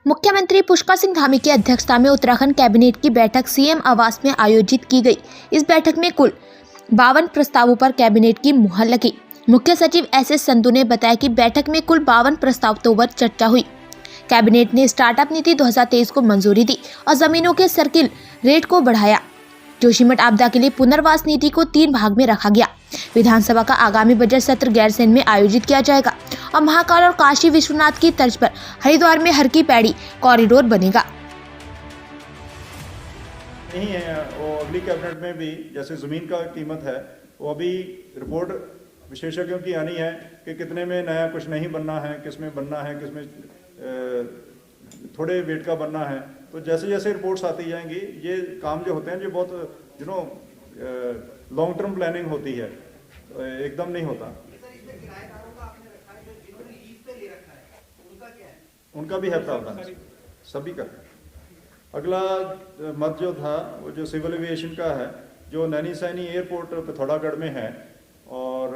मुख्यमंत्री पुष्कर सिंह धामी की अध्यक्षता में उत्तराखंड कैबिनेट की बैठक सीएम आवास में आयोजित की गई। इस बैठक में कुल 52 प्रस्तावों पर कैबिनेट की मुहर लगी। मुख्य सचिव एस संधू ने बताया कि बैठक में कुल 52 प्रस्तावों पर चर्चा हुई। कैबिनेट ने स्टार्टअप नीति 2023 को मंजूरी दी और जमीनों के सर्किल रेट को बढ़ाया। जोशीमठ आपदा के लिए पुनर्वास नीति को 3 भाग में रखा गया। विधानसभा का आगामी बजट सत्र गैरसैंण में आयोजित किया जाएगा और महाकाल और काशी विश्वनाथ की तर्ज पर हरिद्वार में हर की पैड़ी कॉरिडोर बनेगा। नहीं है वो अगली कैबिनेट में भी जैसे ज़मीन का कीमत है वो अभी रिपोर्ट विशेषज्ञों की आनी है कि कितने में नया कुछ नहीं बनना है, किस में बनना है, किस में थोड़े वेट का बनना है। तो जैसे जैसे रिपोर्ट्स आती जाएंगी ये काम जो होते हैं जो बहुत लॉन्ग टर्म प्लानिंग होती है, एकदम नहीं होता। उनका भी है प्रावधान, सभी का। अगला मत जो था वो जो सिविल एविएशन का है, जो नैनी सैनी एयरपोर्ट पिथौरागढ़ में है, और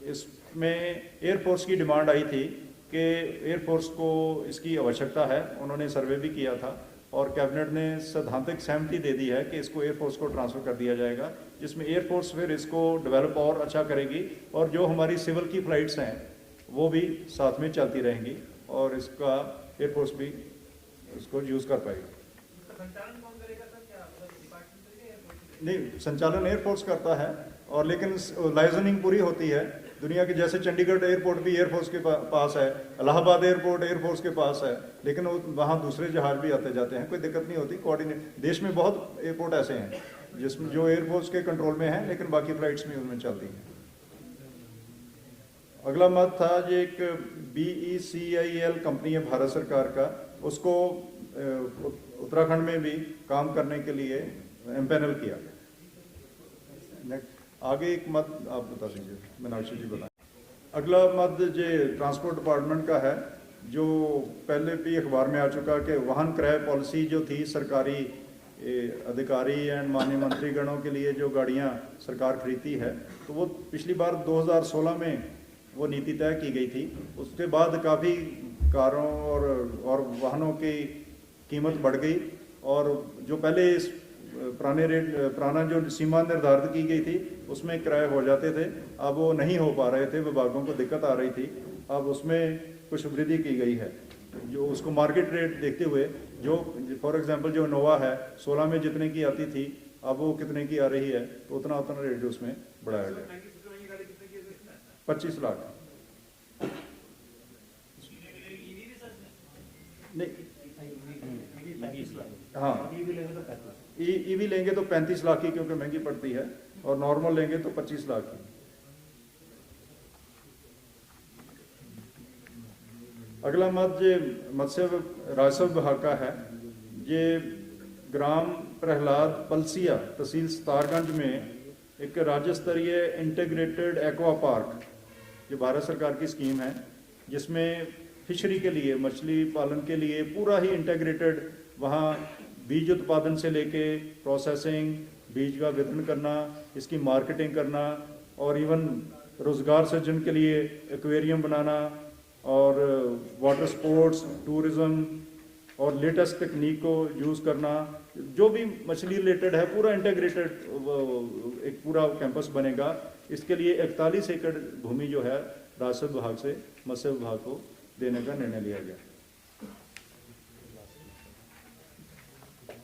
इसमें एयरफोर्स की डिमांड आई थी कि एयरफोर्स को इसकी आवश्यकता है। उन्होंने सर्वे भी किया था और कैबिनेट ने सैद्धांतिक सहमति दे दी है कि इसको एयरफोर्स को ट्रांसफ़र कर दिया जाएगा, जिसमें एयरफोर्स फिर इसको डेवलप और अच्छा करेगी और जो हमारी सिविल की फ़्लाइट्स हैं वो भी साथ में चलती रहेंगी और इसका एयरफोर्स भी इसको यूज़ कर पाएगी। नहीं, संचालन एयरफोर्स करता है और लेकिन लाइजनिंग पूरी होती है। दुनिया के जैसे चंडीगढ़ एयरपोर्ट भी एयरफोर्स के पास है, इलाहाबाद एयरपोर्ट एयरफोर्स के पास है, लेकिन वहाँ दूसरे जहाज भी आते जाते हैं, कोई दिक्कत नहीं होती। कोऑर्डिनेट देश में बहुत एयरपोर्ट ऐसे हैं जिसमें जो एयरफोर्स के कंट्रोल में है, लेकिन बाकी फ्लाइट्स भी उनमें चलती हैं। अगला मत था जो एक BECIL कंपनी है भारत सरकार का, उसको उत्तराखंड में भी काम करने के लिए एम्पैनल किया। आगे एक मत आप बता दीजिए, मीनाक्षी जी बताएं। अगला मत जो ट्रांसपोर्ट डिपार्टमेंट का है, जो पहले भी अखबार में आ चुका कि वाहन क्रय पॉलिसी जो थी सरकारी अधिकारी एंड माननीय मंत्रीगणों के लिए जो गाड़ियां सरकार खरीदती है, तो वो पिछली बार 2016 में वो नीति तय की गई थी। उसके बाद काफ़ी कारों और वाहनों की कीमत बढ़ गई और जो पहले पुराना जो सीमा निर्धारित की गई थी उसमें किराए हो जाते थे, अब वो नहीं हो पा रहे थे, विभागों को दिक्कत आ रही थी। अब उसमें कुछ वृद्धि की गई है, जो उसको मार्केट रेट देखते हुए, जो फॉर एग्जांपल जो इनोवा है 16 में जितने की आती थी अब वो कितने की आ रही है, तो उतना रेट उसमें बढ़ाया गया। 25 लाख नहीं, हाँ, ईवी लेंगे तो 35 लाख की, क्योंकि महंगी पड़ती है, और नॉर्मल लेंगे तो 25 लाख की। अगला मत जो मत्स्य राजस्व विभाग का है, ये ग्राम प्रहलाद पलसिया तहसील सतारगंज में एक राज्य स्तरीय इंटीग्रेटेड एक्वा पार्क जो भारत सरकार की स्कीम है, जिसमें फिशरी के लिए, मछली पालन के लिए पूरा ही इंटीग्रेटेड, वहाँ बीज उत्पादन से लेके प्रोसेसिंग, बीज का वितरण करना, इसकी मार्केटिंग करना और इवन रोज़गार सृजन के लिए एक्वेरियम बनाना और वाटर स्पोर्ट्स, टूरिज़्म और लेटेस्ट तकनीक को यूज़ करना, जो भी मछली रिलेटेड है पूरा इंटीग्रेटेड एक पूरा कैंपस बनेगा। इसके लिए 41 एकड़ भूमि जो है राजस्व विभाग से मत्स्य विभाग को देने का निर्णय लिया गया।